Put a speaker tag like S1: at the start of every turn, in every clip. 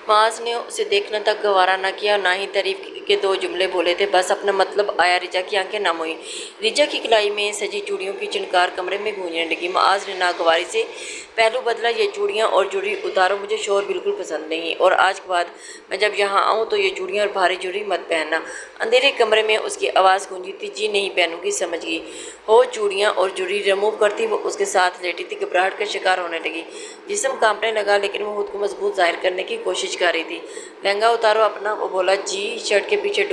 S1: معاذ نے اسے دیکھنا تک گوارا نہ کیا، نہ ہی تعریف کے دو جملے بولے تھے، بس اپنا مطلب آیا۔ رجا کی آنکھیں نم ہوئیں۔ رجا کی کلائی میں سجی چوڑیوں کی چنکار کمرے میں گونجنے لگی۔ معاذ نے ناگواری سے پہلو بدلا، یہ چوڑیاں اور جوڑی اتارو، مجھے شور بالکل پسند نہیں، اور آج کے بعد میں جب یہاں آؤں تو یہ چوڑیاں اور بھاری جوڑی مت پہننا۔ اندھیرے کمرے میں اس کی آواز گونجی تھی، جی نہیں پہنوں گی، سمجھ گئی ہو؟ چوڑیاں اور جوڑی ریموو کرتی وہ اس کے ساتھ لیٹی تھی، گھبراہٹ کا شکار ہونے لگی، جسم کانپنے لگا، لیکن وہ خود کو مضبوط ظاہر کرنے کی کوشش کر رہی تھی۔ لہنگا اتارو اپنا، وہ بولا۔ جی۔ شرٹ کے پیچھے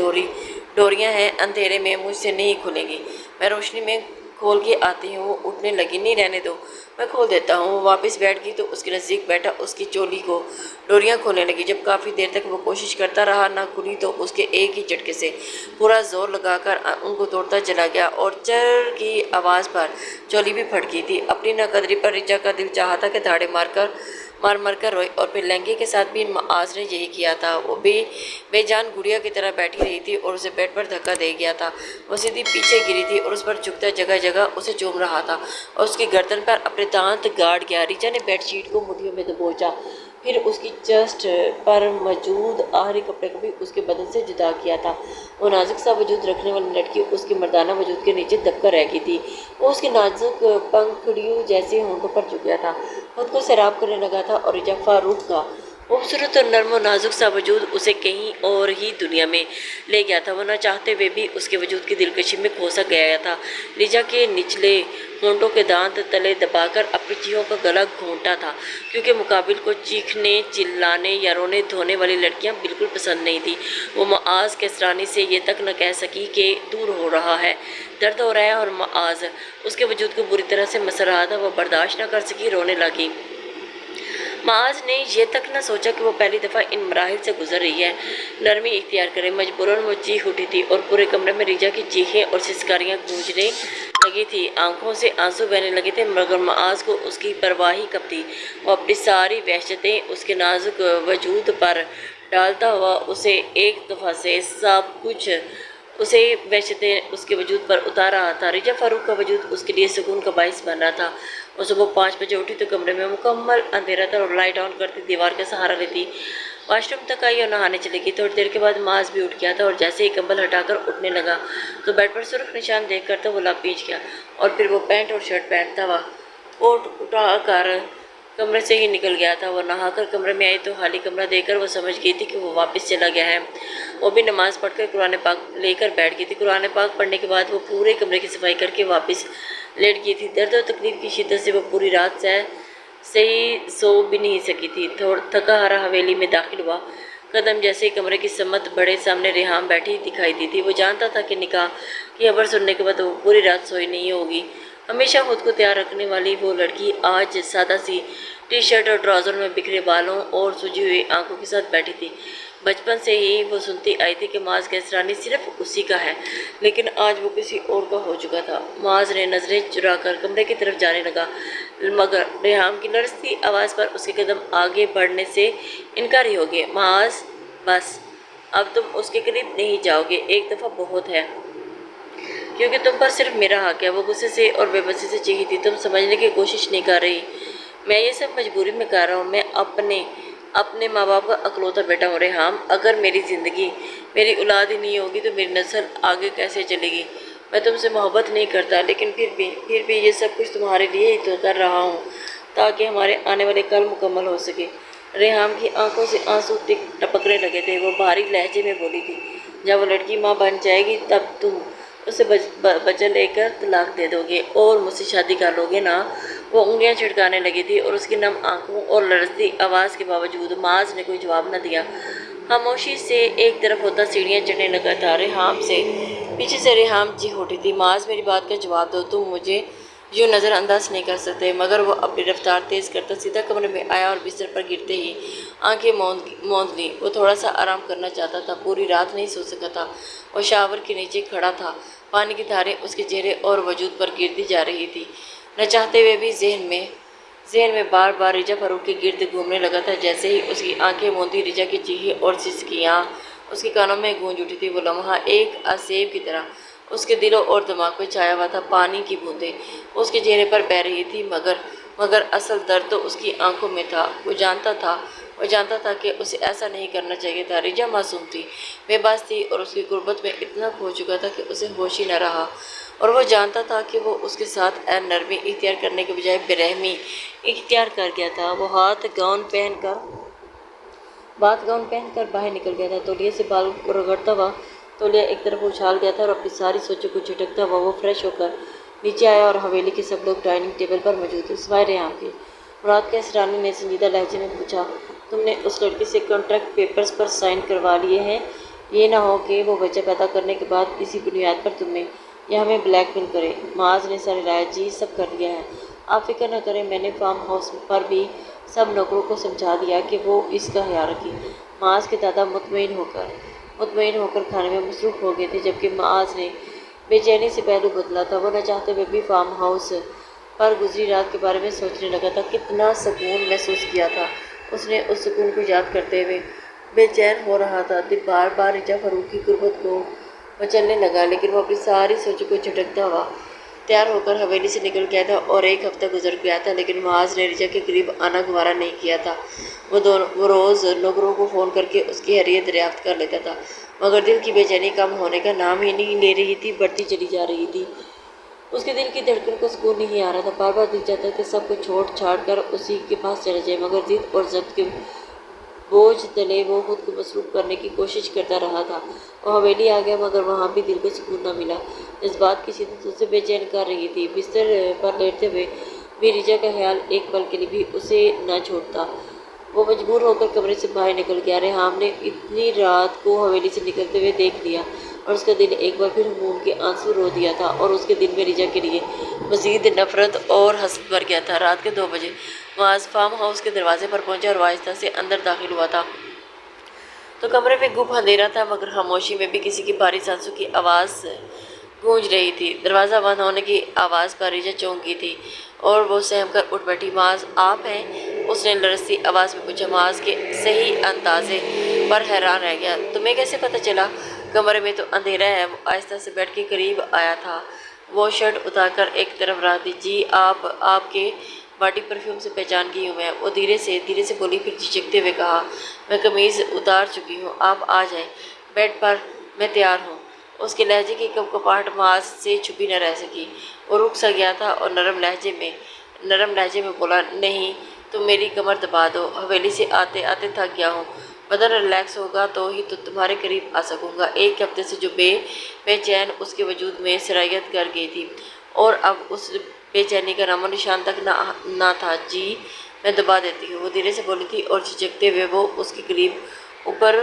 S1: ڈوریاں ہیں، اندھیرے میں مجھ سے نہیں کھلیں گی، میں روشنی میں کھول کے آتی ہوں۔ وہ اٹھنے لگی، نہیں رہنے دو، میں کھول دیتا ہوں۔ وہ واپس بیٹھ گئی تو اس کے نزدیک بیٹھا اس کی چولی کو ڈوریاں کھولنے لگی۔ جب کافی دیر تک وہ کوشش کرتا رہا نہ کھلی تو اس کے ایک ہی جھٹکے سے پورا زور لگا کر ان کو توڑتا چلا گیا، اور چر کی آواز پر چولی بھی پھٹ گئی تھی۔ اپنی ناقدری پر رجا کا دل چاہا تھا کہ دھاڑے مار کر روئے، اور پھر لہنگے کے ساتھ بھی معاذ نے یہی کیا تھا۔ وہ بے جان گڑیا کی طرح بیٹھی رہی تھی اور اسے بیڈ پر دھکا دے گیا تھا۔ وہ سیدھی پیچھے گری تھی اور اس پر جھکتا جگہ جگہ اسے چوم رہا تھا اور اس کی گردن پر اپنے دانت گاڑ گیا۔ رجا نے بیڈ شیٹ کو مٹھیوں میں دبوچا، پھر اس کی چسٹ پر موجود آخری کپڑے کو بھی اس کے بدن سے جدا کیا تھا۔ وہ نازک سا وجود رکھنے والی لڑکی اس کے مردانہ وجود کے نیچے دب کر رہ گئی تھی۔ وہ اس کے نازک پنکھڑیوں جیسے ہونٹوں پر جھک گیا تھا، خود کو سیراب کرنے لگا تھا، اور رجا فاروق کا خوبصورت اور نرم و نازک سا وجود اسے کہیں اور ہی دنیا میں لے گیا تھا۔ وہ نہ چاہتے ہوئے بھی اس کے وجود کی دلکشی میں کھوسا گیا تھا۔ رجا کے نچلے ہونٹوں کے دانت تلے دبا کر اپنی چیخوں کا گلا گھونٹا تھا، کیونکہ مقابل کو چیخنے، چلانے یا رونے دھونے والی لڑکیاں بالکل پسند نہیں تھیں۔ وہ معاذ کسرانی سے یہ تک نہ کہہ سکی کہ دور ہو رہا ہے، درد ہو رہا ہے، اور معاذ اس کے وجود کو بری طرح سے مسل رہا تھا۔ وہ برداشت نہ کر سکی، رونے لگی۔ معاذ نے یہ تک نہ سوچا کہ وہ پہلی دفعہ ان مراحل سے گزر رہی ہے۔ نرمی اختیار کرے، مجبوراً وہ چیخ اٹھی تھی، اور پورے کمرے میں رجا کی چیخیں اور سسکاریاں گونجنے لگی تھی۔ آنکھوں سے آنسو بہنے لگے تھے، مگر معاذ کو اس کی پرواہ ہی کب تھی۔ وہ اپنی ساری وحشتیں اس کے نازک وجود پر ڈالتا ہوا اسے ایک دفعہ سے سب کچھ اسے وحشتیں اس کے وجود پر اتار رہا تھا۔ رجا فاروق کا وجود اس کے لیے سکون کا باعث بن رہا تھا۔ وہ صبح 5 بجے اٹھی تو کمرے میں مکمل اندھیرا تھا، اور لائٹ آن کرتی دیوار کا سہارا لیتی واش روم تک آئی اور نہانے چلی گئی۔ تھوڑی دیر کے بعد معاذ بھی اٹھ گیا تھا، اور جیسے ہی کمبل ہٹا کر اٹھنے لگا تو بیڈ پر سرخ نشان دیکھ کر تو وہ لب پیچ گیا، اور پھر وہ پینٹ اور شرٹ پہنتا ہوا کوٹ اٹھا کر کمرے سے ہی نکل گیا تھا۔ وہ نہا کر کمرے میں آئی تو خالی کمرہ دیکھ کر وہ سمجھ گئی تھی کہ وہ واپس چلا گیا ہے۔ وہ بھی نماز پڑھ کر قرآن پاک لے کر بیٹھ گئی تھی۔ قرآن پاک پڑھنے کے بعد وہ پورے کمرے کی صفائی کر کے واپس لیٹ گئی تھی۔ درد اور تکلیف کی شدت سے وہ پوری رات صحیح سو بھی نہیں سکی تھی۔ تھکا ہارا حویلی میں داخل ہوا، قدم جیسے ہی کمرے کی سمت بڑھے، سامنے ریحام بیٹھی دکھائی دی تھی۔ وہ جانتا تھا کہ نکاح کی خبر سننے کے بعد وہ پوری رات سوئی نہیں ہوگی۔ ہمیشہ خود کو تیار رکھنے والی وہ لڑکی آج سادہ سی ٹی شرٹ اور ٹراؤزر میں بکھرے بالوں اور سجی ہوئی آنکھوں کے ساتھ بیٹھی تھی۔ بچپن سے ہی وہ سنتی آئی تھی کہ معاذ کسرانی صرف اسی کا ہے، لیکن آج وہ کسی اور کا ہو چکا تھا۔ معاذ نے نظریں چرا کر کمرے کی طرف جانے لگا، مگر ریحام کی لرزتی آواز پر اس کے قدم آگے بڑھنے سے انکار ہی ہو گیا۔ معاذ، بس اب تم اس کے قریب نہیں جاؤ گے، ایک دفعہ بہت ہے، کیونکہ تم پر صرف میرا حق ہے۔ وہ غصے سے اور بے بسی سے چیخی تھی، تم سمجھنے کی کوشش نہیں کر رہی، میں یہ سب مجبوری میں کر رہا ہوں۔ میں اپنے ماں باپ کا اکلوتا بیٹا ہوں ریحام، اگر میری زندگی میری اولاد ہی نہیں ہوگی تو میری نسل آگے کیسے چلے گی؟ میں تم سے محبت نہیں کرتا، لیکن پھر بھی یہ سب کچھ تمہارے لیے ہی تو کر رہا ہوں، تاکہ ہمارے آنے والے کل مکمل ہو سکے۔ ریحام کی آنکھوں سے آنسو ٹپکنے لگے تھے۔ وہ بھاری لہجے میں بولی تھی، جب وہ لڑکی ماں بن جائے گی تب تم اسے بچہ لے کر طلاق دے دو گے اور مجھ سے شادی کر لو گے نا؟ وہ انگلیاں چھڑکانے لگی تھی، اور اس کی نم آنکھوں اور لرزتی آواز کے باوجود معاذ نے کوئی جواب نہ دیا۔ خاموشی سے ایک طرف ہوتا سیڑھیاں چڑھنے لگا تھا۔ ریحام سے پیچھے سے ریحام چیخ اٹھی تھی، معاذ میری بات کا جواب دو، تم مجھے یوں نظر انداز نہیں کر سکتے۔ مگر وہ اپنی رفتار تیز کرتا سیدھا کمرے میں آیا اور بستر پر گرتے ہی آنکھیں موند لی۔ وہ تھوڑا سا آرام کرنا چاہتا تھا، پوری رات نہیں سو سکا تھا۔ وہ شاور کے نیچے کھڑا تھا، پانی کی دھاریں اس کے چہرے اور وجود پر گرتی جا رہی تھی۔ نہ چاہتے ہوئے بھی ذہن میں بار بار رجا فاروق کے گرد گھومنے لگا تھا۔ جیسے ہی اس کی آنکھیں موندی، رجا کی چیخیں اور سسکیاں اس کے کانوں میں گونج اٹھی تھی۔ وہ لمحہ ایک اسیب کی طرح اس کے دل اور دماغ پہ چھایا ہوا تھا۔ پانی کی بوندیں اس کے چہرے پر بہہ رہی تھی، مگر مگر اصل درد تو اس کی آنکھوں میں تھا۔ وہ جانتا تھا کہ اسے ایسا نہیں کرنا چاہیے تھا۔ ریجا معصوم تھی، بے باس تھی اور اس کی غربت میں اتنا کھو چکا تھا کہ اسے ہوش ہی نہ رہا، اور وہ جانتا تھا کہ وہ اس کے ساتھ نرمی اختیار کرنے کے بجائے بے رحمی اختیار کر گیا تھا۔ وہ بات گاؤن پہن کر باہر نکل گیا تھا، تولیے سے بال رگڑتا ہوا تولیہ ایک طرف اچھال گیا تھا اور اپنی ساری سوچوں کو جھٹکتا ہوا وہ فریش ہو کر نیچے آیا اور حویلی کے سب لوگ ڈائننگ ٹیبل پر موجود تھے سوائے ریحان کے۔ مراد کیسرانی نے سنجیدہ لہجے میں پوچھا، تم نے اس لڑکی سے کانٹریکٹ پیپرز پر سائن کروا لیے ہیں؟ یہ نہ ہو کہ وہ بچہ پیدا کرنے کے بعد اسی بنیاد پر تمہیں یا ہمیں بلیک میل کرے۔ معاذ نے سر ہلایا، جی سب کر لیا ہے، آپ فکر نہ کریں، میں نے فارم ہاؤس پر بھی سب نوکروں کو سمجھا دیا کہ وہ اس کا خیال رکھیں۔ معاذ کے دادا مطمئن ہو کر کھانے میں مصروف ہو گئے تھے، جبکہ معاذ نے بے چینی سے پہلو بدلا تھا۔ وہ نہ چاہتے ہوئے بھی فارم ہاؤس پر گزری رات کے بارے میں سوچنے لگا تھا۔ کتنا سکون محسوس کیا تھا اس نے، اس سکون کو یاد کرتے ہوئے بے چین ہو رہا تھا۔ دل بار بار ریجا فاروق کی غربت کو مچلنے لگا، لیکن وہ اپنی ساری سوچوں کو جھٹکتا ہوا تیار ہو کر حویلی سے نکل گیا تھا، اور ایک ہفتہ گزر گیا تھا لیکن معاذ نے ریجا کے قریب آنا گوارا نہیں کیا تھا۔ وہ روز نوکروں کو فون کر کے اس کی خیریت دریافت کر لیتا تھا، مگر دل کی بے چینی کم ہونے کا نام ہی نہیں لے رہی تھی، بڑھتی چلی جا رہی تھی۔ اس کے دل کی دھڑکن کو سکون نہیں آ رہا تھا، بار بار دل چاہتا کہ سب کو چھوڑ چھاڑ کر اسی کے پاس چلا جائے، مگر ضد اور ضبط کے بوجھ تلے وہ خود کو مصروف کرنے کی کوشش کرتا رہا تھا۔ وہ حویلی آ گیا مگر وہاں بھی دل کو سکون نہ ملا، جذبات کی شدت اسے بے چین کر رہی تھی۔ بستر پر لیٹتے ہوئے بھی ریجا کا خیال ایک پل کے لیے بھی اسے نہ چھوڑتا۔ وہ مجبور ہو کر کمرے سے باہر نکل گیا۔ ریحان نے اتنی رات کو حویلی سے نکلتے ہوئے دیکھ لیا اور اس کا دل ایک بار پھر ہموم کے آنسو رو دیا تھا، اور اس کے دل میں ریجا کے لیے مزید نفرت اور حسد بھر گیا تھا۔ رات کے 2 بجے معاذ فارم ہاؤس کے دروازے پر پہنچا اور آہستہ سے اندر داخل ہوا تھا تو کمرے میں گپ اندھیرا تھا، مگر خاموشی میں بھی کسی کی بھاری سانسوں کی آواز گونج رہی تھی۔ دروازہ بند ہونے کی آواز پر ریجا چونک گئی تھی اور وہ سہم کر اٹھ بیٹھی۔ معاذ آپ ہیں؟ اس نے لرزتی آواز میں پوچھا۔ معاذ کے صحیح اندازے پر حیران رہ گیا، تمہیں کیسے پتہ چلا؟ کمرے میں تو اندھیرا ہے۔ وہ آہستہ سے بیٹھ کے قریب آیا تھا، وہ شرٹ اتار کر ایک طرف رکھ دی۔ جی آپ کے باڈی پرفیوم سے پہچان گئی ہوں میں، وہ دھیرے سے بولی، پھر جھجکتے ہوئے کہا، میں قمیض اتار چکی ہوں، آپ آ جائیں بیڈ پر، میں تیار ہوں۔ اس کے لہجے کی کپکپاہٹ معاذ سے چھپی نہ رہ سکی۔ وہ رک سا گیا تھا اور نرم لہجے میں بولا، نہیں تم میری کمر دبا دو، حویلی سے آتے آتے تھک گیا ہوں، بدن ریلیکس ہوگا تو ہی تو تمہارے قریب آ سکوں گا۔ ایک ہفتے سے جو بے چین اس کے وجود میں سرایت کر گئی تھی، اور اب اس بے چینی کا نام و نشان تک نہ تھا۔ جی میں دبا دیتی ہوں، وہ دھیرے سے بولی تھی، اور جھجکتے ہوئے وہ اس کے قریب اوپر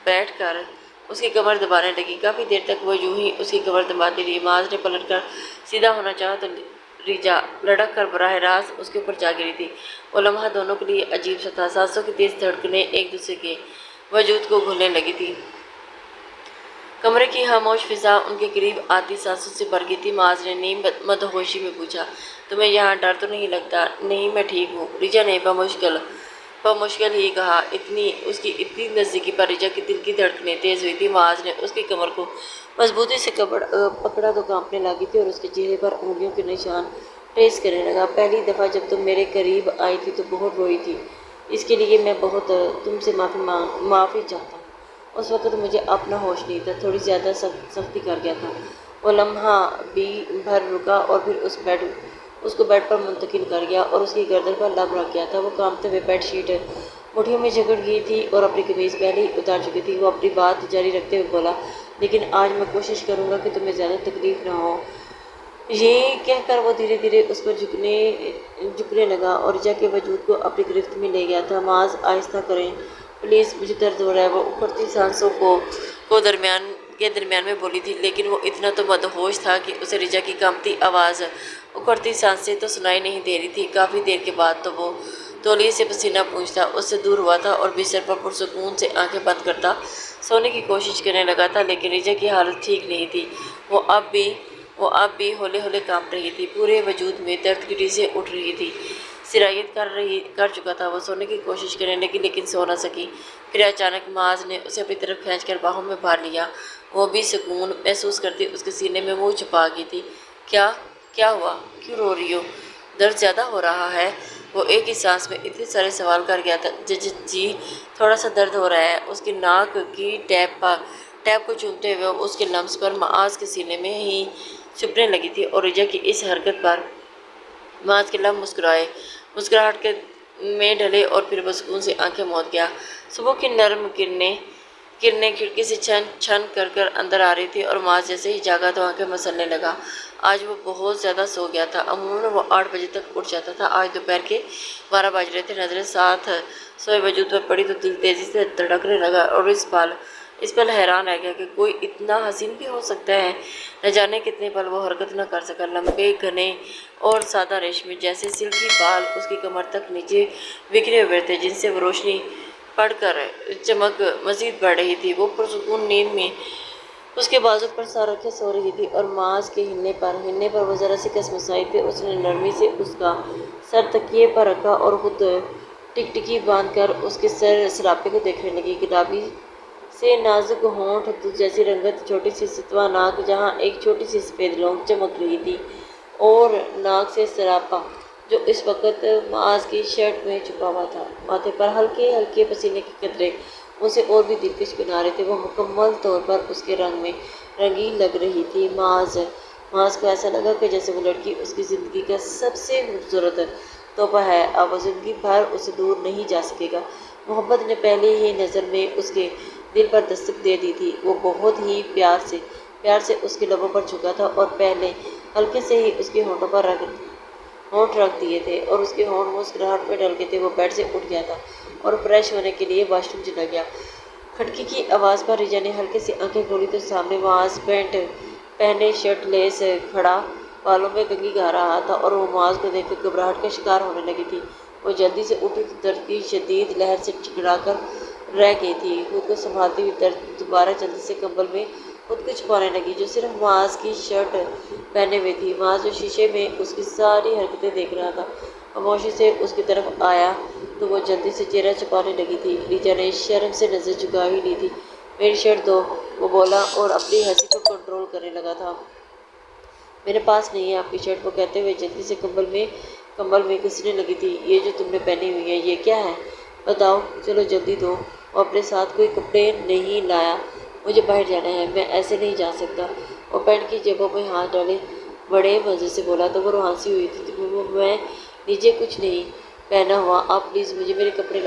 S1: بیٹھ کر اس کی کمر دبانے لگی۔ کافی دیر تک وہ یوں ہی اس کی کمر دباتی رہی۔ معاذ نے پلٹ کر سیدھا ہونا چاہا تو ریجا لڑک کر براہ راست اس کے اوپر جا گری تھی۔ وہ لمحہ دونوں کے لیے عجیب سا تھا، سانسوں کی تیز دھڑکنیں ایک دوسرے کے وجود کو گھلنے لگی تھی۔ کمرے کی خاموش فضا ان کے قریب آتی سانسوں سے بھر گئی تھی۔ معاذ نے نیم مدہوشی میں پوچھا، تمہیں یہاں ڈر تو نہیں لگتا؟ نہیں میں ٹھیک ہوں، ریجا نے بمشکل ہی کہا۔ اس کی اتنی نزدیکی پر ریجا کی دل کی دھڑکنیں تیز ہوئی تھی۔ معاذ نے اس کی کمر کو مضبوطی سے پکڑا تو کانپنے لگی تھی اور اس کے چہرے پر انگلیوں کے نشان ٹریس کرنے لگا۔ پہلی دفعہ جب تم میرے قریب آئی تھی تو بہت روئی تھی، اس کے لیے میں بہت تم سے معافی چاہتا ہوں۔ اس وقت مجھے اپنا ہوش نہیں تھا، تھوڑی زیادہ سختی کر گیا تھا۔ وہ لمحہ بھر رکا اور پھر اس کو بیڈ پر منتقل کر گیا اور اس کی گردن پر لب رکھ گیا تھا۔ وہ کانپتے ہوئے بیڈ شیٹ مٹھیوں میں جکڑ گئی تھی اور اپنی قمیض پہلے ہی اتار چکی تھی۔ وہ اپنی بات جاری رکھتے ہوئے بولا، لیکن آج میں کوشش کروں گا کہ تمہیں زیادہ تکلیف نہ ہو۔ یہ کہہ کر وہ دھیرے دھیرے اس پر جھکنے لگا اور ریجا کے وجود کو اپنی گرفت میں لے گیا تھا۔ معاذ آہستہ کریں پلیز، مجھے درد ہو رہا ہے، وہ اکھڑتی سانسوں کو درمیان میں بولی تھی، لیکن وہ اتنا تو مدہوش تھا کہ اسے ریجا کی کانپتی آواز اکھڑتی سانسیں تو سنائی نہیں دے رہی تھی۔ کافی دیر کے بعد تو وہ تولیے سے پسینہ پوچھتا اس سے دور ہوا تھا اور بستر پر پرسکون سے آنکھیں بند کرتا سونے کی کوشش کرنے لگا تھا، لیکن ریجا کی حالت ٹھیک نہیں تھی۔ وہ اب بھی ہولے ہولے کانپ رہی تھی، پورے وجود میں درد کی ٹیسیں اٹھ رہی تھی، سرایت کر چکا تھا۔ وہ سونے کی کوشش کرنے لگی لیکن سو نہ سکی۔ پھر اچانک معاذ نے اسے اپنی طرف کھینچ کر باہوں میں بھر لیا۔ وہ بھی سکون محسوس کرتی اس کے سینے میں منہ چھپا گئی تھی۔ کیا ہوا؟ کیوں رو رہی ہو؟ درد زیادہ ہو رہا ہے؟ وہ ایک ہی سانس میں اتنے سارے سوال کر گیا تھا۔ جی تھوڑا سا درد ہو رہا ہے۔ اس کی ناک کی ٹیپ کو چومتے ہوئے اس کے لمس پر معاذ کے سینے میں ہی چھپنے لگی تھی اور رجا کی اس حرکت پر معاذ کے لب مسکراہٹ میں ڈھلے اور پھر وہ سکون سے آنکھیں موند گیا۔ صبح کی نرم کرنیں کھڑکی سے چھن کر اندر آ رہی تھی اور معاذ جیسے ہی جاگا تو آنکھیں مسلنے لگا۔ آج وہ بہت زیادہ سو گیا تھا۔ عموماً وہ 8 بجے تک اٹھ جاتا تھا۔ آج دوپہر کے 12 بج رہے تھے۔ نظریں ساتھ سوئے وجود پر پڑی تو دل تیزی سے دھڑکنے لگا اور اس پل حیران رہ گیا کہ کوئی اتنا حسین بھی ہو سکتا ہے۔ نہ جانے کتنے پل وہ حرکت نہ کر سکا۔ لمبے گھنے اور سادہ ریشمی جیسے سلکی بال اس کی کمر تک نیچے بکھرے ہوئے تھے جن سے وہ روشنی پڑ کر چمک مزید بڑھ رہی تھی۔ وہ پرسکون نیند میں اس کے بازو پر سر رکھے سو رہی تھی اور معاذ کے ہلنے پر وہ ذرا سی کسمسائی تھی۔ اس نے نرمی سے اس کا سر تکیے پر رکھا اور خود ٹکٹکی باندھ کر اس کے سر سراپے کو دیکھنے لگی۔ گلابی سے نازک ہونٹ، دودھ جیسی رنگت، چھوٹی سی ستوا ناک جہاں ایک چھوٹی سی سفید لونگ چمک رہی تھی، اور ناک سے سراپا جو اس وقت معاذ کی شرٹ میں چھپا ہوا تھا۔ ماتھے پر ہلکے ہلکے پسینے کے قطرے اسے اور بھی دلکش بنا رہے تھے۔ وہ مکمل طور پر اس کے رنگ میں رنگین لگ رہی تھی۔ معاذ کو ایسا لگا کہ جیسے وہ لڑکی اس کی زندگی کا سب سے خوبصورت تحفہ ہے۔ اب وہ زندگی بھر اسے دور نہیں جا سکے گا۔ محبت نے پہلی ہی نظر میں اس کے دل پر دستک دے دی تھی۔ وہ بہت ہی پیار سے اس کے لبوں پر جھکا تھا اور پہلے ہلکے سے ہی اس کے ہونٹوں پر ہونٹ رکھ دیے تھے اور اس کے ہونٹ مسکراہٹ میں ڈل گئے تھے۔ وہ بیڈ سے اٹھ گیا تھا اور فریش ہونے کے لیے واش روم چلا گیا۔ کھڑکی کی آواز پر رجا نے ہلکے سے آنکھیں کھولی تو سامنے معاذ پینٹ پہنے شرٹ لیس کھڑا بالوں میں کنگھی گا رہا تھا اور وہ معاذ کو دیکھ کر گھبراہٹ کا شکار ہونے لگی تھی۔ وہ جلدی سے اٹھی تو درد کی شدید لہر سے ٹکرا کر رہ گئی تھی۔ خود کو سنبھالتی ہوئی دوبارہ جلدی سے کمبل میں خود کو چھپانے لگی جو صرف معاذ کی شرٹ پہنے ہوئے تھی۔ معاذ جو شیشے میں اس کی ساری حرکتیں دیکھ رہا تھا، خاموشی سے اس کی طرف آیا تو وہ جلدی سے چہرہ چھپانے لگی تھی۔ رجا نے شرم سے نظر جھکا ہی لی تھی۔ میری شرٹ دو، وہ بولا اور اپنی ہنسی کو کنٹرول کرنے لگا تھا۔ میرے پاس نہیں ہے آپ کی شرٹ، وہ کہتے ہوئے جلدی سے کمبل میں گھسنے لگی تھی۔ یہ جو تم نے پہنی ہوئی ہے یہ کیا ہے؟ بتاؤ، چلو جلدی دو۔ وہ اپنے ساتھ کوئی کپڑے نہیں لایا۔ مجھے باہر جانا ہے، میں ایسے نہیں جا سکتا۔ وہ پینٹ کی جیبوں میں ہاتھ ڈالے بڑے مزے سے بولا تو وہ روحانسی ہوئی تھی۔ میں نیچے کچھ نہیں پہنا ہوا، آپ پلیز مجھے میرے کپڑے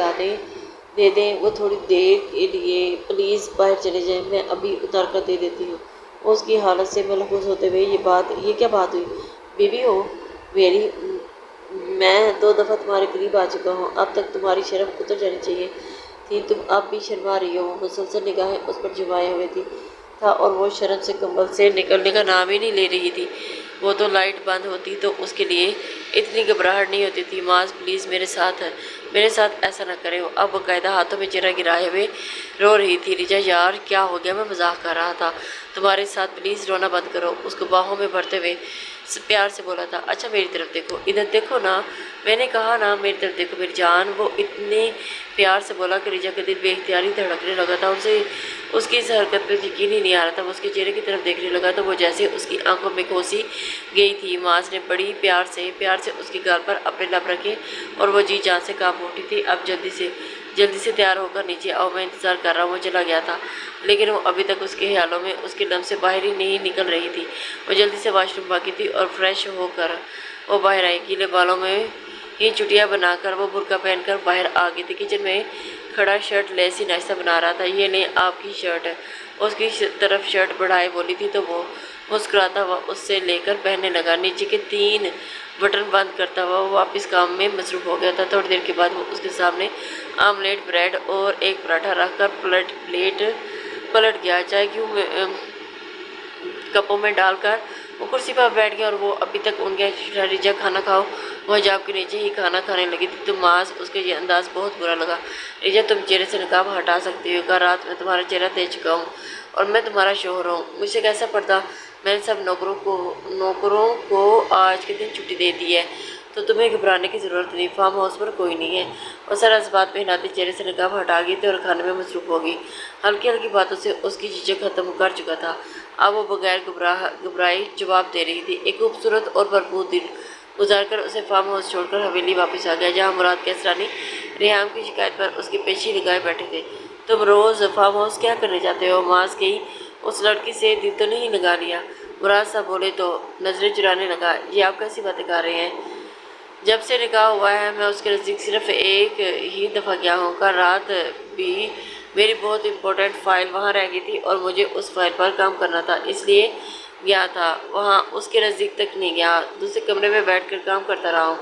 S1: دے دیں۔ وہ تھوڑی دیر کے لیے پلیز باہر چلے جائیں، میں ابھی اتار کر دے دیتی ہوں۔ وہ اس کی حالت سے ملحوظ ہوتے ہوئے یہ کیا بات ہوئی؟ بیوی ہو میری، میں 2 دفعہ تمہارے قریب آ چکا ہوں، اب تک تمہاری شرم اتر جانی چاہیے تھی، تم اب بھی شرما رہی ہو۔ وہ مسلسل نگاہیں اس پر جمائے ہوئے تھا اور وہ شرم سے کمبل سے نکلنے کا نام ہی نہیں لے رہی تھی۔ وہ تو لائٹ بند ہوتی تو اس کے لیے اتنی گھبراہٹ نہیں ہوتی تھی۔ معاذ پلیز میرے ساتھ ایسا نہ کرے۔ اب باقاعدہ ہاتھوں میں چہرہ گرائے ہوئے رو رہی تھی۔ رجا یار کیا ہو گیا؟ میں مذاق کر رہا تھا تمہارے ساتھ، پلیز رونا بند کرو، اس کو باہوں میں بھرتے ہوئے پیار سے بولا تھا۔ اچھا میری طرف دیکھو، ادھر دیکھو نا، میں نے کہا نا میری طرف دیکھو میری جان۔ وہ اتنے پیار سے بولا کہ رجا کا دل بے اختیاری دھڑکنے لگا تھا۔ اس کی اس حرکت پہ یقین ہی نہیں آ رہا تھا۔ وہ اس کے چہرے کی طرف دیکھنے لگا تو وہ جیسے اس کی آنکھوں میں کھوسی گئی تھی۔ معاذ نے بڑی پیار سے اس کے گال پر اپنے لب رکھے اور وہ جی جان سے کانپ اٹھی تھی۔ اب جلدی سے تیار ہو کر نیچے آؤ، میں انتظار کر رہا ہوں۔ وہ چلا گیا تھا لیکن وہ ابھی تک اس کے خیالوں میں اس کے لمس سے باہر ہی نہیں نکل رہی تھی۔ وہ جلدی سے واش روم بھاگی تھی اور فریش ہو کر وہ باہر آئی۔ گیلے بالوں میں ہی چٹیاں بنا کر وہ برقع پہن کر باہر آ گئی تھی۔ کچن میں کھڑا شرٹ لیسی ناشتہ بنا رہا تھا۔ یہ لیں آپ کی شرٹ، اس کی طرف شرٹ بڑھائے بولی تھی تو وہ مسکراتا ہوا اس سے لے کر پہننے لگا۔ نیچے کے 3 بٹن بند کرتا ہوا وہ واپس کام میں مصروف ہو گیا تھا۔ تھوڑی دیر کے بعد وہ اس کے سامنے آملیٹ، بریڈ اور ایک پراٹھا رکھ کر پلٹ گیا۔ چائے کیوں کپوں میں ڈال کر وہ کرسی پر بیٹھ گیا اور وہ ابھی تک ان کے رجا کھانا کھاؤ وہ حجاب کے نیچے ہی کھانا کھانے لگی تھی تو معاذ اس کا یہ انداز بہت برا لگا۔ رجا تم چہرے سے نقاب ہٹا سکتی ہو، کل رات میں تمہارا چہرہ دے چکا ہوں اور میں تمہارا شوہر ہوں، مجھ سے کیسا پردہ؟ میں نے سب نوکروں کو آج کے دن چھٹی دے دی ہے تو تمہیں گھبرانے کی ضرورت نہیں، فارم ہاؤس پر کوئی نہیں ہے۔ اور سر اس بات پہ ہلاتے چہرے سے نقاب ہٹا گئی تھی اور کھانے میں مصروف ہو گئی۔ ہلکی باتوں سے اس کی جھجک ختم کر چکا تھا۔ اب وہ بغیر گھبرائے جواب دے رہی تھی۔ ایک خوبصورت اور بھرپور گزار کر اسے فارم ہاؤس چھوڑ کر حویلی واپس آ گیا، جہاں مراد کیسرانی ریحام کی شکایت پر اس کی پیشی لگائے بیٹھے تھے۔ تم روز فارم ہاؤس کیا کرنے جاتے ہو؟ معاذ کہیں اس لڑکی سے دل تو نہیں لگا لیا؟ مراد صاحب بولے تو نظریں چرانے لگا، یہ آپ کیسی باتیں کر رہے ہیں؟ جب سے نکاح ہوا ہے میں اس کے نزدیک صرف ایک ہی دفعہ گیا ہوں۔ کل رات بھی میری بہت امپورٹنٹ فائل وہاں رہ گئی تھی اور مجھے اس فائل پر کام کرنا تھا، اس لیے گیا تھا وہاں، اس کے نزدیک تک نہیں گیا۔ دوسرے کمرے میں بیٹھ کر کام کرتا رہا ہوں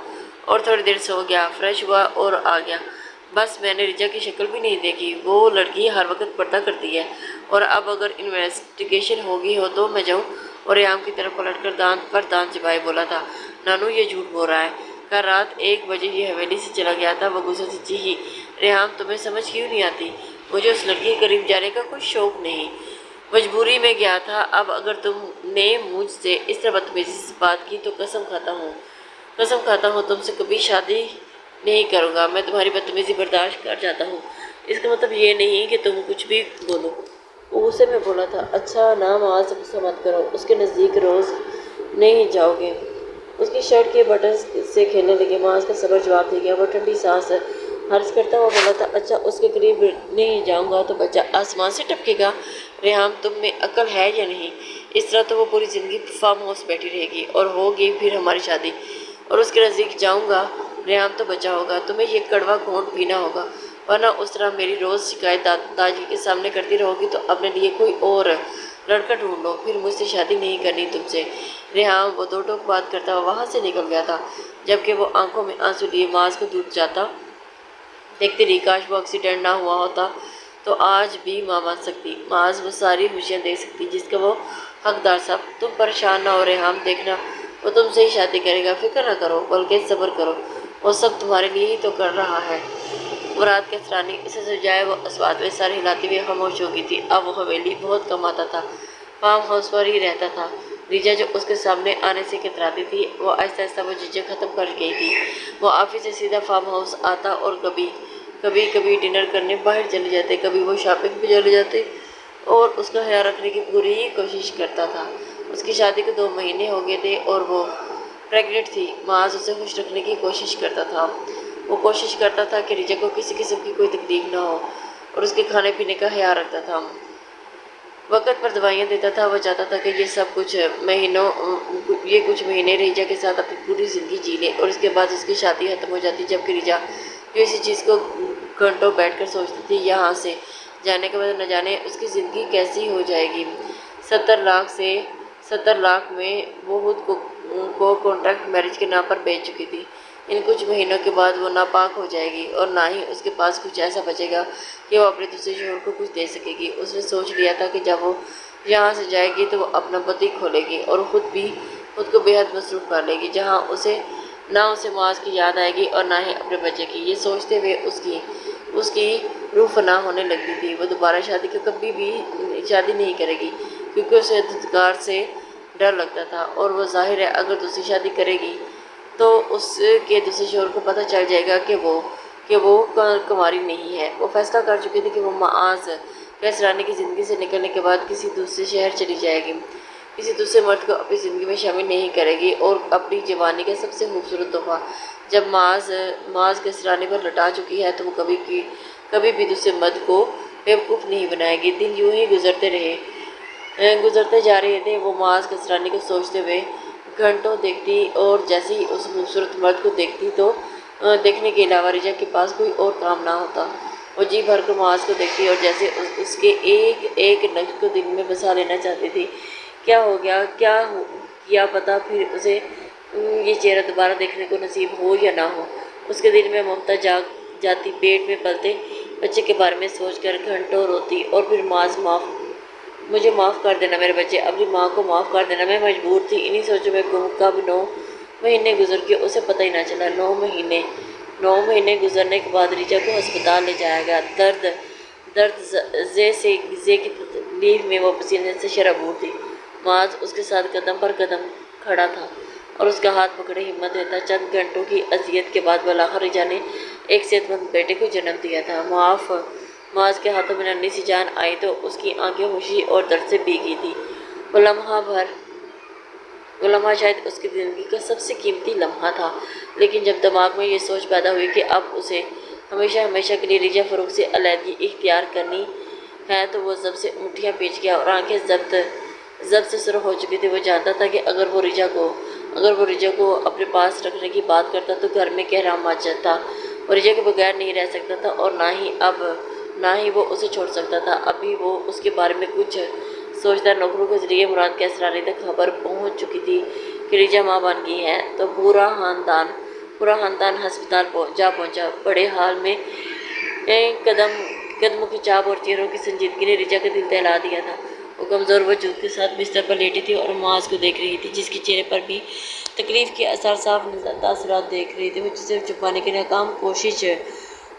S1: اور تھوڑی دیر سو گیا، فریش ہوا اور آ گیا۔ بس میں نے رجا کی شکل بھی نہیں دیکھی، وہ لڑکی ہر وقت پردہ کرتی ہے، اور اب اگر انویسٹیگیشن ہوگی ہو تو میں جاؤں؟ اور ریحام کی طرف پلٹ کر دانت پر دانت چبائے بولا تھا، نانو یہ جھوٹ بول رہا ہے، کل رات 1 بجے یہ حویلی سے چلا گیا تھا۔ وہ غصے سے چیخی، ریحام تمہیں سمجھ کیوں نہیں آتی؟ مجھے اس لڑکی کے قریب جانے کا کوئی شوق نہیں، مجبوری میں گیا تھا۔ اب اگر تم نے مجھ سے اس طرح بدتمیزی سے بات کی تو قسم کھاتا ہوں تم سے کبھی شادی نہیں کروں گا۔ میں تمہاری بدتمیزی برداشت کر جاتا ہوں، اس کا مطلب یہ نہیں کہ تم کچھ بھی بولو۔ وہ غصے میں بولا تھا، اچھا نا معاذ غصہ مت کرو، اس کے نزدیک روز نہیں جاؤ گے؟ اس کی شرٹ کے بٹنز سے کھیلنے لگے۔ معاذ کا صبر جواب دے گیا، وہ ٹھنڈی سانس حرض کرتا ہوا بولا تھا، اچھا اس کے قریب نہیں جاؤں گا تو بچہ آسمان سے ٹپکے گا؟ ریحام تم میں عقل ہے یا نہیں؟ اس طرح تو وہ پوری زندگی فارم ہاؤس بیٹھی رہے گی اور ہوگی پھر ہماری شادی، اور اس کے نزدیک جاؤں گا ریحام تو بچہ ہوگا، تمہیں یہ کڑوا گھونٹ پینا ہوگا، ورنہ اس طرح میری روز شکایت دادی کے سامنے کرتی رہو گی تو اپنے لیے کوئی اور لڑکا ڈھونڈ لو، پھر مجھ سے شادی نہیں کرنی تم سے۔ ریحام وہ دو ٹوک بات کرتا ہوا وہاں سے نکل گیا تھا، جبکہ وہ آنکھوں میں آنسو لیے معاذ کو دودھ جاتا دیکھتی رہی۔ کاش وہ ایکسیڈنٹ نہ ہوا ہوتا تو آج بھی ماں بن سکتی، معاذ وہ ساری خوشیاں دے سکتی جس کا وہ حقدار تھا۔ تم پریشان نہ ہو ریحام، دیکھنا وہ تم سے ہی شادی کرے گا، فکر نہ کرو بلکہ صبر کرو، وہ سب تمہارے لیے ہی تو کر رہا ہے۔ مراد کیسرانی اسے سمجھائے وہ اسوات میں سر ہلاتی ہوئی خاموش ہو گئی تھی۔ اب وہ حویلی بہت کم آتا تھا، فارم ہاؤس پر ہی رہتا تھا۔ ریجا جو اس کے سامنے آنے سے کتراتی تھی، وہ آہستہ آہستہ وہ جھجک ختم کر گئی تھی۔ وہ آفس سے سیدھا فارم ہاؤس آتا اور کبھی ڈنر کرنے باہر چلے جاتے، کبھی وہ شاپنگ پہ چلے جاتے اور اس کا خیال رکھنے کی پوری کوشش کرتا تھا۔ اس کی شادی کو 2 مہینے ہو گئے تھے اور وہ پریگننٹ تھی۔ معاذ اسے خوش رکھنے کی کوشش کرتا تھا، وہ کوشش کرتا تھا کہ ریجا کو کسی قسم کی کوئی تکلیف نہ ہو اور اس کے کھانے پینے کا خیال رکھتا تھا، وقت پر دوائیاں دیتا تھا۔ وہ چاہتا تھا کہ یہ کچھ مہینے ریجا کے ساتھ اپنی پوری زندگی جی لے اور اس کے بعد اس کی شادی ختم ہو جاتی، جبکہ ریجا جو اسی چیز کو گھنٹوں بیٹھ کر سوچتی تھی، یہاں سے جانے کے بعد نہ جانے اس کی زندگی کیسی ہو جائے گی۔ 70 لاکھ میں وہ خود کو کانٹریکٹ میرج کے نام پر بیچ چکی تھی۔ ان کچھ مہینوں کے بعد وہ ناپاک ہو جائے گی اور نہ ہی اس کے پاس کچھ ایسا بچے گا کہ وہ اپنے دوسرے شوہر کو کچھ دے سکے گی۔ اس نے سوچ لیا تھا کہ جب وہ یہاں سے جائے گی تو وہ اپنا بوتیک کھولے گی اور خود کو بے حد مصروف کر لے گی، جہاں نہ اسے معاذ کی یاد آئے گی اور نہ ہی اپنے بچے کی۔ یہ سوچتے ہوئے اس کی روح فنا ہونے لگتی تھی۔ وہ دوبارہ شادی کی کبھی بھی شادی نہیں کرے گی کیونکہ اسے دھتکار سے ڈر لگتا تھا، اور وہ ظاہر ہے اگر دوسری شادی کرے گی تو اس کے دوسرے شوہر کو پتہ چل جائے گا کہ وہ کنواری نہیں ہے۔ وہ فیصلہ کر چکی تھی کہ وہ معاذ کیسرانی کی زندگی سے نکلنے کے بعد کسی دوسرے شہر چلی جائے گی، کسی دوسرے مرد کو اپنی زندگی میں شامل نہیں کرے گی، اور اپنی جوانی کا سب سے خوبصورت تحفہ جب معاذ کیسرانی پر لٹا چکی ہے تو وہ کبھی بھی دوسرے مرد کو بیوقوف نہیں بنائے گی۔ دن یوں ہی گزرتے جا رہے تھے۔ وہ معاذ کیسرانی کو سوچتے ہوئے گھنٹوں دیکھتی، اور جیسے ہی اس خوبصورت مرد کو دیکھتی تو دیکھنے کے علاوہ ریجا کے پاس کوئی اور کام نہ ہوتا۔ وہ جی بھر کر معاذ کو دیکھتی اور جیسے اس کے ایک نقش کو دل میں بسا لینا چاہتی تھی۔ کیا ہو گیا، کیا پتا پھر اسے یہ چہرہ دوبارہ دیکھنے کو نصیب ہو یا نہ ہو۔ اس کے دل میں ممتا جاگ جاتی، پیٹ میں پلتے بچے کے بارے میں سوچ کر گھنٹوں روتی، اور پھر معاذ مجھے معاف کر دینا میرے بچے، اپنی ماں کو معاف کر دینا، میں مجبور تھی۔ انہی سوچوں میں گم کب 9 مہینے گزر گئے اسے پتہ ہی نہ چلا۔ 9 مہینے گزرنے کے بعد ریجا کو ہسپتال لے جایا گیا۔ درد زے کی تکلیف میں وہ پسینے سے شرابور تھی۔ معاذ اس کے ساتھ قدم پر قدم کھڑا تھا اور اس کا ہاتھ پکڑے ہمت دیتا۔ چند گھنٹوں کی اذیت کے بعد بالآخر ریجا نے ایک صحت مند بیٹے کو جنم دیا تھا۔ معاذ کے ہاتھوں میں ننھی سی جان آئی تو اس کی آنکھیں خوشی اور درد سے بھیگی تھیں۔ وہ لمحہ بھر وہ لمحہ شاید اس کی زندگی کا سب سے قیمتی لمحہ تھا، لیکن جب دماغ میں یہ سوچ پیدا ہوئی کہ اب اسے ہمیشہ ہمیشہ کے لیے ریجا فاروق سے علیحدگی اختیار کرنی ہے تو وہ ضب سے انگلیاں پیچ گیا اور آنکھیں ضب سے سرخ ہو چکی تھی۔ وہ جانتا تھا کہ اگر وہ ریجا کو اپنے پاس رکھنے کی بات کرتا تو گھر میں کہرام مچ جاتا۔ وہ ریجا کے بغیر نہیں رہ سکتا تھا اور نہ ہی وہ اسے چھوڑ سکتا تھا۔ ابھی وہ اس کے بارے میں کچھ سوچتا، نوکروں کے ذریعے مراد کیسرانی تک خبر پہنچ چکی تھی کہ ریجا ماں بن گئی ہے، تو پورا خاندان ہسپتال جا پہنچا۔ بڑے حال میں قدموں کی چاپ اور چہروں کی سنجیدگی نے ریجا کا دل دہلا دیا تھا۔ وہ کمزور وجود کے ساتھ بستر پر لیٹی تھی اور معاذ کو دیکھ رہی تھی، جس کے چہرے پر بھی تکلیف کے آثار صاف تاثرات دیکھ رہی تھی۔ وہ جسے چھپانے کی ناکام کوشش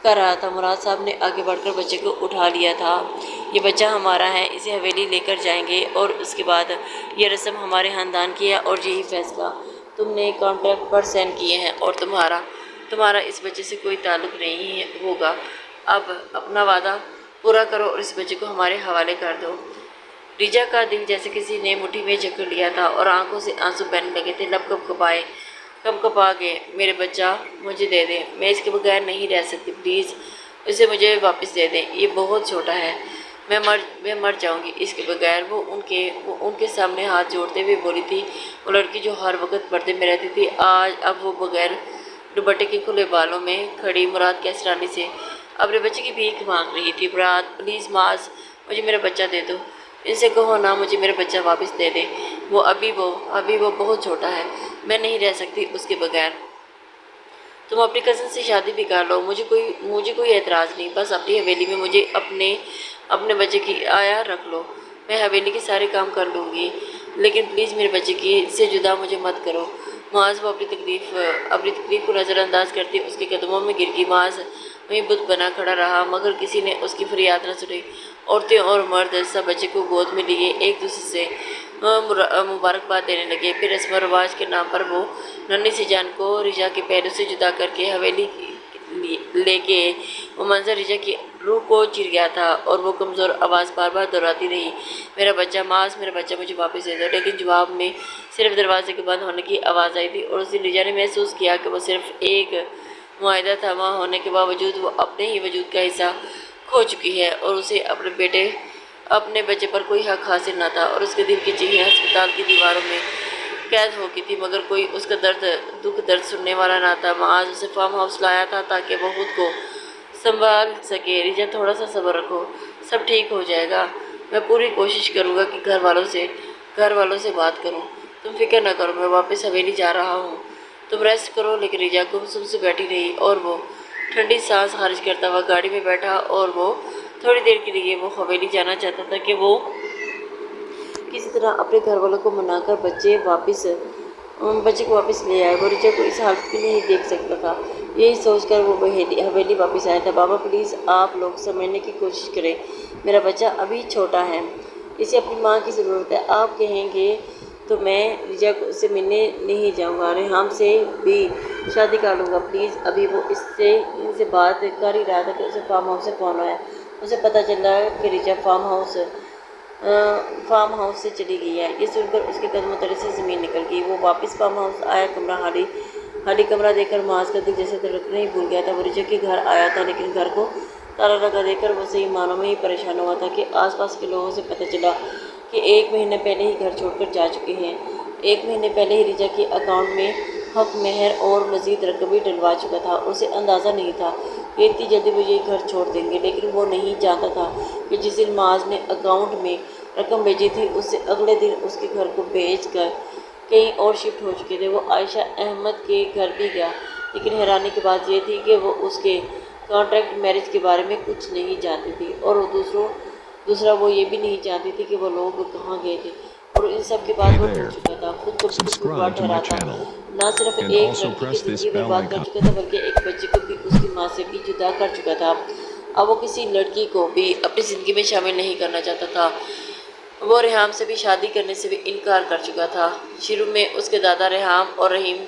S1: کر رہا تھا۔ مراد صاحب نے آگے بڑھ کر بچے کو اٹھا لیا تھا۔ یہ بچہ ہمارا ہے، اسے حویلی لے کر جائیں گے اور اس کے بعد یہ رسم ہمارے خاندان کی ہے اور یہی فیصلہ تم نے کانٹریکٹ پر سائن کیے ہیں اور تمہارا اس بچے سے کوئی تعلق نہیں ہوگا۔ اب اپنا وعدہ پورا کرو اور اس بچے کو ہمارے حوالے کر دو۔ ریجا کا دل جیسے کسی نے مٹھی میں جکڑ لیا تھا اور آنکھوں سے آنسو بہنے لگے تھے۔ لب کپا گئے۔ میرے بچہ مجھے دے دیں، میں اس کے بغیر نہیں رہ سکتی، پلیز اسے مجھے واپس دے دیں، یہ بہت چھوٹا ہے، میں مر جاؤں گی اس کے بغیر۔ وہ ان کے سامنے ہاتھ جوڑتے ہوئے بولی تھی، وہ لڑکی جو ہر وقت پردے میں رہتی تھی، اب وہ بغیر دوپٹے کے کھلے بالوں میں کھڑی مراد کیسرانی سے اپنے بچے کی بھیک مانگ رہی تھی۔ مراد پلیز معاذ مجھے میرا بچہ دے دو، ان سے کہو نا مجھے میرا بچہ واپس دے دے، ابھی وہ بہت چھوٹا ہے، میں نہیں رہ سکتی اس کے بغیر۔ تم اپنی کزن سے شادی بھی کر لو، مجھے کوئی اعتراض نہیں، بس اپنی حویلی میں مجھے اپنے بچے کی آیا رکھ لو، میں حویلی کے سارے کام کر لوں گی، لیکن پلیز میرے بچے سے جدا مجھے مت کرو۔ معاذ وہ اپنی تکلیف کو نظر انداز کرتی اس کے قدموں میں گر گئی۔ معاذ وہیں بت بنا کھڑا رہا مگر کسی نے اس کی فریاد نہ سنی۔ عورتیں اور مرد سب بچے کو گود میں لیے ایک دوسرے سے مبارکباد دینے لگے۔ پھر رسم و رواج کے نام پر وہ ننھی سی جان کو ریجا کے پہلو سے جدا کر کے حویلی لے گئے۔ وہ منظر ریجا کی روح کو چیر گیا تھا اور وہ کمزور آواز بار بار دہراتی رہی، میرا بچہ معاذ، میرا بچہ مجھے واپس دے دو، لیکن جواب میں صرف دروازے کے بند ہونے کی آواز آئی تھی۔ اور اس دن ریجا نے محسوس کیا کہ وہ صرف ایک معاہدہ تھما ہونے کے باوجود وہ اپنے ہی وجود کا حصہ کھو چکی ہے اور اسے اپنے بچے پر کوئی حق حاصل نہ تھا، اور اس کے دل کی چیخیں ہسپتال کی دیواروں میں قید ہو گئی تھی مگر کوئی اس کا درد سننے والا نہ تھا۔ معاذ اسے فارم ہاؤس لایا تھا تاکہ وہ خود کو سنبھال سکے۔ ریجا تھوڑا سا صبر رکھو، سب ٹھیک ہو جائے گا، میں پوری کوشش کروں گا کہ گھر والوں سے بات کروں، تم فکر نہ کرو، میں واپس حویلی جا رہا ہوں، تم ریسٹ کرو۔ لیکن ریجا گمسم سے بیٹھی رہی اور وہ ٹھنڈی سانس خارج کرتا ہوا گاڑی میں بیٹھا اور وہ تھوڑی دیر کے لیے وہ حویلی جانا چاہتا تھا کہ وہ کسی طرح اپنے گھر والوں کو منا کر بچے کو واپس لے آئے۔ وہ ریجا کو اس حالت میں نہیں دیکھ سکتا تھا، یہی سوچ کر وہ حویلی واپس آیا تھا۔ بابا پلیز آپ لوگ سمجھنے کی کوشش کریں، میرا بچہ ابھی چھوٹا ہے، اسے اپنی ماں کی ضرورت ہے، آپ کہیں گے تو میں ریجا سے ملنے نہیں جاؤں گا، ریحام سے بھی شادی کر لوں گا، پلیز۔ ابھی وہ ان سے بات کر ہی رہا تھا کہ اسے فارم ہاؤس سے فون آیا۔ اسے پتہ چلا کہ ریجا فارم ہاؤس سے چلی گئی ہے۔ یہ سن کر اس کے قدموں تلے سے زمین نکل گئی۔ وہ واپس فارم ہاؤس آیا، کمرہ خالی کمرہ دیکھ کر معاذ کا دل جیسے دھڑکنا ہی بھول گیا تھا۔ وہ ریجا کے گھر آیا تھا لیکن گھر کو تالا لگا دیکھ کر وہ صحیح معنوں میں ہی پریشان ہوا تھا کہ آس پاس کے لوگوں سے پتہ چلا کہ 1 مہینہ پہلے ہی گھر چھوڑ کر جا چکے ہیں۔ 1 مہینے پہلے ہی ریجا کے اکاؤنٹ میں حق مہر اور مزید رقم بھی ڈلوا چکا تھا۔ اسے اندازہ نہیں تھا کہ اتنی جلدی وہ یہ گھر چھوڑ دیں گے، لیکن وہ نہیں جانتا تھا کہ جس دن معاذ نے اکاؤنٹ میں رقم بھیجی تھی اس سے اگلے دن اس کے گھر کو بیچ کر کہیں اور شفٹ ہو چکے تھے۔ وہ عائشہ احمد کے گھر بھی گیا لیکن حیرانی کی بات یہ تھی کہ وہ اس کے کانٹریکٹ میرج کے بارے میں کچھ نہیں جانتی تھی، اور دوسرا وہ یہ بھی نہیں جانتی تھی کہ وہ لوگ کہاں گئے تھے، اور ان سب کے بعد وہ ڈر چکا تھا، خود کو بھگوا ٹھہرا تھا، نہ صرف ایک لڑکی کی زندگی برباد کر چکا تھا بلکہ ایک بچے کو بھی اس کی ماں سے بھی جدا کر چکا تھا۔ اب وہ کسی لڑکی کو بھی اپنی زندگی میں شامل نہیں کرنا چاہتا تھا۔ وہ ریحام سے بھی شادی کرنے سے بھی انکار کر چکا تھا۔ شروع میں اس کے دادا ریحام اور رحیم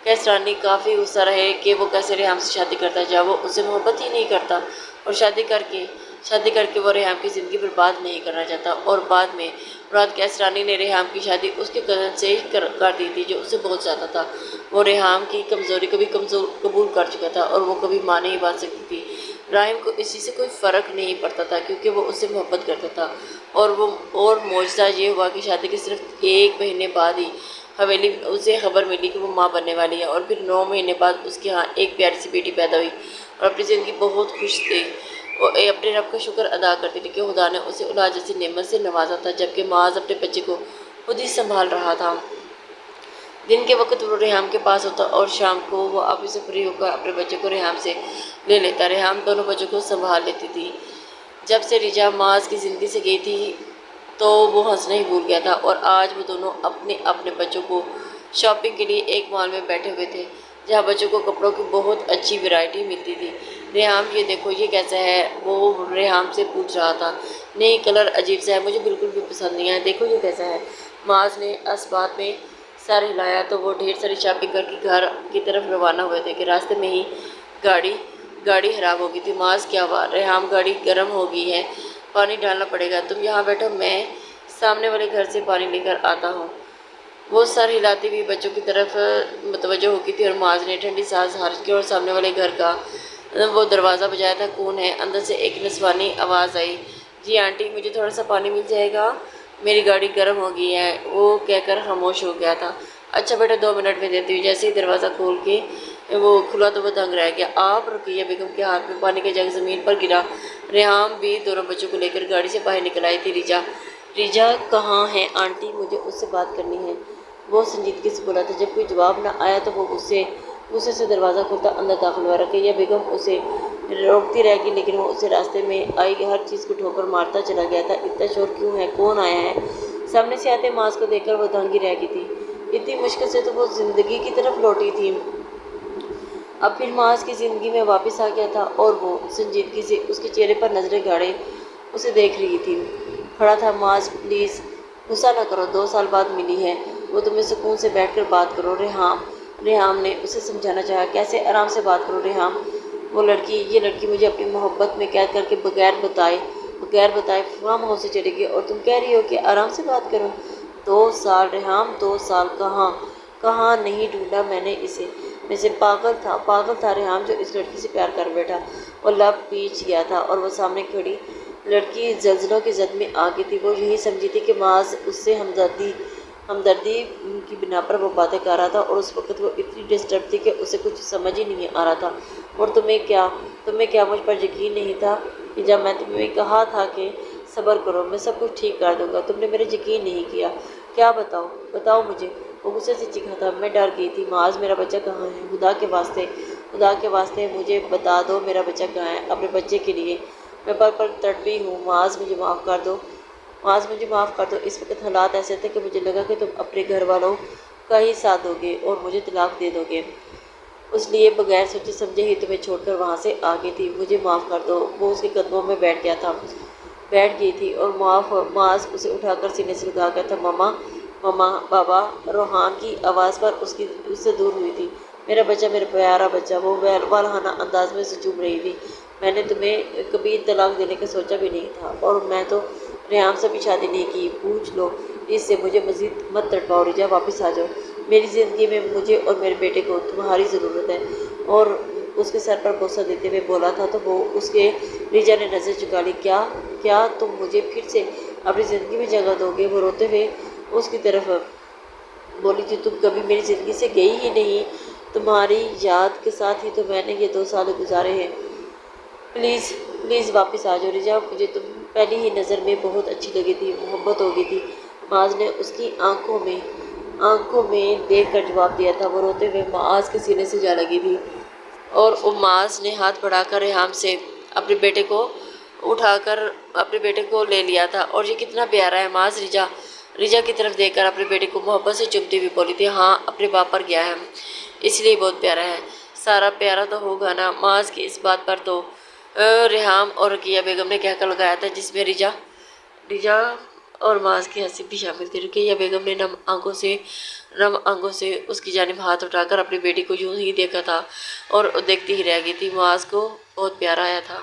S1: کیسرانی کافی غصہ رہے کہ وہ کیسے ریحام سے شادی کرتا جب وہ اس سے محبت ہی نہیں کرتا، اور شادی کر کے شادی کر کے وہ ریحام کی زندگی برباد نہیں کرنا چاہتا، اور بعد میں مراد کیسرانی نے ریحام کی شادی اس کے کزن سے ہی کر دی تھی جو اس سے بہت زیادہ تھا۔ وہ ریحام کی کمزوری کو بھی قبول کر چکا تھا اور وہ کبھی ماں نہیں بن سکتی تھی۔ راہم کو اسی سے کوئی فرق نہیں پڑتا تھا کیونکہ وہ اس سے محبت کرتا تھا، اور معجزہ یہ ہوا کہ شادی کے صرف 1 مہینے بعد ہی حویلی اسے خبر ملی کہ وہ ماں بننے والی ہے، اور پھر 9 مہینے بعد اس کے ہاں ایک پیاری سی بیٹی پیدا ہوئی، اور اپنی زندگی بہت خوش تھی۔ وہ اپنے رب کا شکر ادا کرتی تھی کہ خدا نے اسے اولاد جیسی نعمت سے نوازا تھا، جبکہ معاذ اپنے بچے کو خود ہی سنبھال رہا تھا۔ دن کے وقت وہ ریحام کے پاس ہوتا اور شام کو وہ آفس سے فری ہو کر اپنے بچے کو ریحام سے لے لیتا۔ ریحام دونوں بچوں کو سنبھال لیتی تھی۔ جب سے رجا معاذ کی زندگی سے گئی تھی تو وہ ہنسنا ہی بھول گیا تھا، اور آج وہ دونوں اپنے بچوں کو شاپنگ کے لیے ایک مال میں بیٹھے ہوئے تھے جہاں بچوں کو کپڑوں کی بہت اچھی ویرائٹی ملتی تھی۔ ریحام یہ دیکھو یہ کیسا ہے، وہ ریحام سے پوچھ رہا تھا۔ نہیں، کلر عجیب سا ہے، مجھے بالکل بھی پسند نہیں ہے، دیکھو یہ کیسا ہے۔ معاذ نے اس بات میں سر ہلایا تو وہ ڈھیر ساری شاپنگ کر کے گھر کی طرف روانہ ہوئے تھے کہ راستے میں ہی گاڑی خراب ہو گئی تھی۔ معاذ کیا ہوا؟ ریحام گاڑی گرم ہو گئی ہے، پانی ڈالنا پڑے گا، تم یہاں بیٹھو، میں سامنے والے گھر سے پانی لے کر آتا ہوں۔ وہ سر ہلاتی ہوئی بچوں کی طرف متوجہ ہو گئی تھی، اور معاذ نے ٹھنڈی سانس خارج کی اور سامنے والے گھر کا وہ دروازہ بجایا تھا۔ کون ہے؟ اندر سے ایک نسوانی آواز آئی۔ جی آنٹی، مجھے تھوڑا سا پانی مل جائے گا، میری گاڑی گرم ہو گئی ہے، وہ کہہ کر خاموش ہو گیا تھا۔ اچھا بیٹا، 2 منٹ میں دیتی ہوں۔ جیسے ہی دروازہ کھول کے وہ کھلا تو وہ دنگ رہ گیا۔ آپ؟ رقیہ بیگم کے ہاتھ میں پانی کا جگ زمین پر گرا۔ ریحام بھی دونوں بچوں کو لے کر گاڑی سے باہر نکل آئی تھی۔ ریجا کہاں ہے آنٹی؟ مجھے اس سے بات کرنی ہے، وہ سنجیدگی سے بولا تھا۔ جب کوئی جواب نہ آیا تو وہ غصے سے دروازہ کھولتا اندر داخل ہوا۔ رقیہ بیگم اسے روکتی رہ گئی، لیکن وہ اسے راستے میں آئی ہر چیز کو ٹھوکر مارتا چلا گیا تھا۔ اتنا شور کیوں ہے؟ کون آیا ہے؟ سامنے سے آتے معاذ کو دیکھ کر وہ دھانگی رہ گئی تھی۔ اتنی مشکل سے تو وہ زندگی کی طرف لوٹی تھی، اب پھر معاذ کی زندگی میں واپس آ گیا تھا، اور وہ سنجیدگی سے اس کے چہرے پر نظریں گاڑے اسے دیکھ رہی تھی۔ کھڑا تھا۔ معاذ پلیز غصہ نہ کرو، 2 سال بعد ملی ہے وہ تمہیں، سکون سے بیٹھ کر بات کرو۔ ریحام نے اسے سمجھانا چاہا۔ کیسے آرام سے بات کرو ریحام؟ یہ لڑکی مجھے اپنی محبت میں قید کر کے بغیر بتائے فارم ہاؤس سے چلے گئی، اور تم کہہ رہی ہو کہ آرام سے بات کرو؟ 2 سال ریحام، 2 سال کہاں نہیں ڈھونڈا میں نے اسے، میں سے پاگل تھا ریحام جو اس لڑکی سے پیار کر بیٹھا اور لب پیچ گیا تھا، اور وہ سامنے کھڑی لڑکی زلزلوں کی زد میں آ گئی تھی۔ وہ یہی سمجھی تھی کہ معاذ اس سے ہمدردی کی بنا پر وہ باتیں کر رہا تھا، اور اس وقت وہ اتنی ڈسٹرب تھی کہ اسے کچھ سمجھ ہی نہیں آ رہا تھا۔ اور تمہیں کیا مجھ پر یقین نہیں تھا کہ جب میں تمہیں کہا تھا کہ صبر کرو، میں سب کچھ ٹھیک کر دوں گا، تم نے میرے یقین نہیں کیا؟ کیا بتاؤ مجھے؟ وہ غصے سے چیخا تھا۔ میں ڈر گئی تھی۔ معاذ، میرا بچہ کہاں ہے؟ خدا کے واسطے مجھے بتا دو میرا بچہ کہاں ہے؟ اپنے بچے کے لیے میں پل پل تڑپی ہوں۔ معاذ، مجھے معاف کر دو۔ اس وقت حالات ایسے تھے کہ مجھے لگا کہ تم اپنے گھر والوں کا ہی ساتھ دو گے اور مجھے طلاق دے دو گے، اس لیے بغیر سوچے سمجھے ہی تمہیں چھوڑ کر وہاں سے آ گئی تھی۔ مجھے معاف کر دو۔ وہ اس کے قدموں میں بیٹھ گئی تھی، اور معاذ اسے اٹھا کر سینے سے لگا گیا تھا۔ ماما، بابا، روحان کی آواز پر اس سے دور ہوئی تھی۔ میرا بچہ، میرا پیارا بچہ، وہ والہانہ انداز میں اسے چوم رہی تھی۔ میں نے تمہیں کبھی طلاق دینے کا سوچا بھی نہیں تھا، اور میں تو ریحام سے بھی شادی نہیں کی۔ پوچھ لو اس سے، مجھے مزید مت تڑپاؤ۔ رجا، واپس آ جاؤ، میری زندگی میں مجھے اور میرے بیٹے کو تمہاری ضرورت ہے۔ اور اس کے سر پر بوسہ دیتے ہوئے بولا تھا تو وہ اس کے رجا نے نظر چکا لی۔ کیا تم مجھے پھر سے اپنی زندگی میں جگہ دو گے؟ وہ روتے ہوئے اس کی طرف بولی تھی۔ تم کبھی میری زندگی سے گئی ہی نہیں، تمہاری یاد کے ساتھ ہی تو میں نے یہ 2 سال گزارے ہیں۔ پلیز واپس آ جاؤ رجا، مجھے تم پہلی ہی نظر میں بہت اچھی لگی تھی، محبت ہو گئی تھی۔ معاذ نے اس کی آنکھوں میں دیکھ کر جواب دیا تھا۔ وہ روتے ہوئے معاذ کے سینے سے جا لگی تھی، اور معاذ نے ہاتھ بڑھا کر ریحام سے اپنے بیٹے کو اٹھا کر اپنے بیٹے کو لے لیا تھا۔ اور یہ کتنا پیارا ہے معاذ! رجا کی طرف دیکھ کر اپنے بیٹے کو محبت سے چومتی ہوئی بولی تھی۔ ہاں، اپنے باپ پر گیا ہے، اس لیے بہت پیارا ہے۔ سارا پیارا تو ہوگا نا؟ معاذ کی اس بات پر تو ریحام اور رقیہ بیگم نے کہہ کر لگایا تھا، جس میں رجا اور معاذ کی ہنسی بھی شامل تھی۔ رقیہ بیگم نے نم آنکھوں سے اس کی جانب ہاتھ اٹھا کر اپنی بیٹی کو یوں ہی دیکھا تھا، اور دیکھتی ہی رہ گئی تھی۔ معاذ کو بہت پیار آیا تھا۔